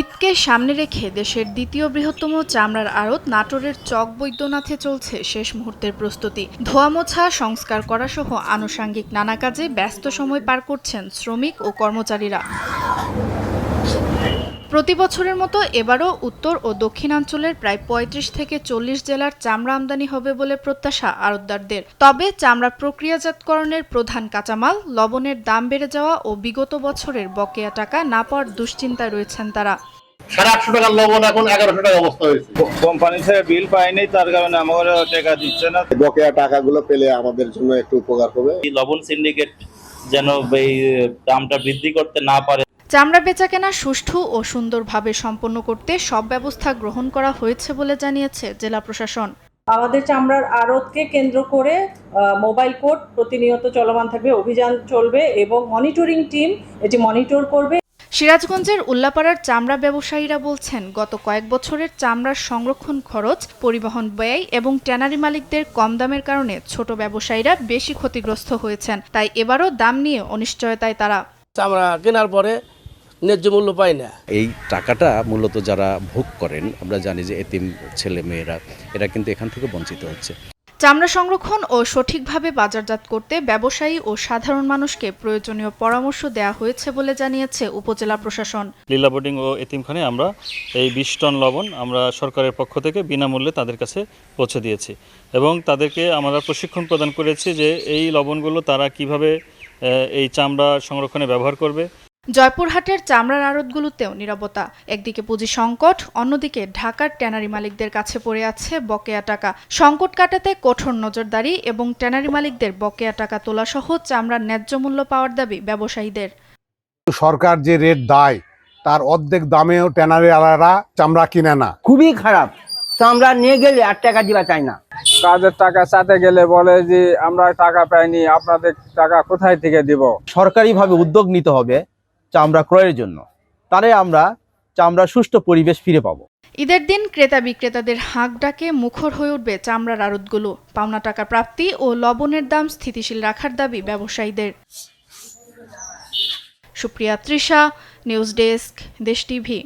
ঈদকে সামনে রেখে দেশের দ্বিতীয় বৃহত্তম চামড়ার আড়ত নাটোরের চক বৈদ্যনাথে চলছে শেষ মুহূর্তের প্রস্তুতি। ধোয়া মোছা, সংস্কার করা সহ আনুষাঙ্গিক নানা কাজে ব্যস্ত সময় পার করছেন শ্রমিক ও কর্মচারীরা। প্রতি বছরের মতো এবারও উত্তর ও দক্ষিণাঞ্চলের প্রায় ৩৫ থেকে ৪০ জেলার চামড়া আমদানি হবে বলে প্রত্যাশা আড়তদারদের। তবে চামড়া প্রক্রিয়াজাতকরণের প্রধান কাঁচামাল লবণের দাম বেড়ে যাওয়া ও বিগত বছরের বকেয়া টাকা না পাওয়ার দুশ্চিন্তায় রয়েছেন তারা। ৮৫০ টাকার লবণ এখন ১১০০ টাকা অবস্থা হয়েছে। কোম্পানি থেকে বিল পাইনি, তার কারণে আমাদের টাকা দিচ্ছে না। বকেয়া টাকাগুলো পেলে আমাদের জন্য একটু উপকার হবে। লবণ সিন্ডিকেট যেন এই দামটা বৃদ্ধি করতে না পারে। চামড়া বেচাকেনা সুষ্ঠু ও সুন্দরভাবে সম্পন্ন করতে সব ব্যবস্থা গ্রহণ করা হয়েছে বলে জানিয়েছে জেলা প্রশাসন। আমাদের চামড়ার আড়তকে কেন্দ্র করে মোবাইল কোর্ট প্রতিনিয়ত চলমান থাকবে, অভিযান চলবে এবং মনিটরিং টিম এটি মনিটর করবে। সিরাজগঞ্জের উল্লাপাড়ার চামড়া ব্যবসায়ীরা বলছেন, গত কয়েক বছরের চামড়ার সংরক্ষণ খরচ, পরিবহন ব্যয় এবং ট্যানারি মালিকদের কম দামের কারণে ছোট ব্যবসায়ীরা বেশি ক্ষতিগ্রস্ত হয়েছেন। তাই এবারও দাম নিয়ে অনিশ্চয়তায় তারা। চামড়া কেনার পরে ন্যায্য মূল্য পায় না। এই টাকাটা মূলত যারা ভোগ করেন, আমরা জানি যে এতিম ছেলে মেয়েরা, এরা কিন্তু এখান থেকে বঞ্চিত হচ্ছে। চামড়া সংরক্ষণ ও সঠিকভাবে বাজারজাত করতে ব্যবসায়ী ও সাধারণ মানুষকে প্রয়োজনীয় পরামর্শ দেওয়া হয়েছে বলে জানিয়েছে উপজেলা প্রশাসন। লীলা বোর্ডিং ও এতিমখানে আমরা এই ২০ টন লবণ আমরা সরকারের পক্ষ থেকে বিনামূল্যে তাদের কাছে পৌঁছে দিয়েছি এবং তাদেরকে আমরা প্রশিক্ষণ প্রদান করেছি যে এই লবণগুলো তারা কিভাবে এই চামড়া সংরক্ষণে ব্যবহার করবে। জয়পুরহাটের চামড়ার আড়তগুলোতেও নীরবতা। একদিকে পুঁজি সংকট, অন্যদিকে ঢাকার ট্যানারি মালিকদের কাছে পড়ে আছে বকেয়া টাকা। সংকট কাটাতে কঠোর নজরদারি এবং ট্যানারি মালিকদের বকেয়া টাকা তোলা সহ চামড়ার ন্যায্য মূল্য পাওয়ার দাবি ব্যবসায়ীদের। সরকার যে রেট দেয় তার অর্ধেক দামেও ট্যানারি আলারা চামড়া কিনে না। খুবই খারাপ। চামড়া নিয়ে গেলে আর টাকা দিবা চাই না। কাজের টাকা চাতে গেলে বলে যে আমরা টাকা পাইনি, আপনাদের টাকা কোথায় থেকে দিব। সরকারিভাবে উদ্যোগ নিতে হবে চামড়া ক্রয়ের জন্য, তারে আমরা চামড়া সুষ্ঠু পরিবেশ ফিরে পাবো। ঈদের দিন ক্রেতা বিক্রেতাদের হাঁক ডাকে মুখর হয়ে উঠবে চামড়ার আড়তগুলো। পাওনা টাকা প্রাপ্তি ও লবণের দাম স্থিতিশীল রাখার দাবি ব্যবসায়ীদের। সুপ্রিয়া তৃষা, নিউজ ডেস্ক, দেশ টিভি।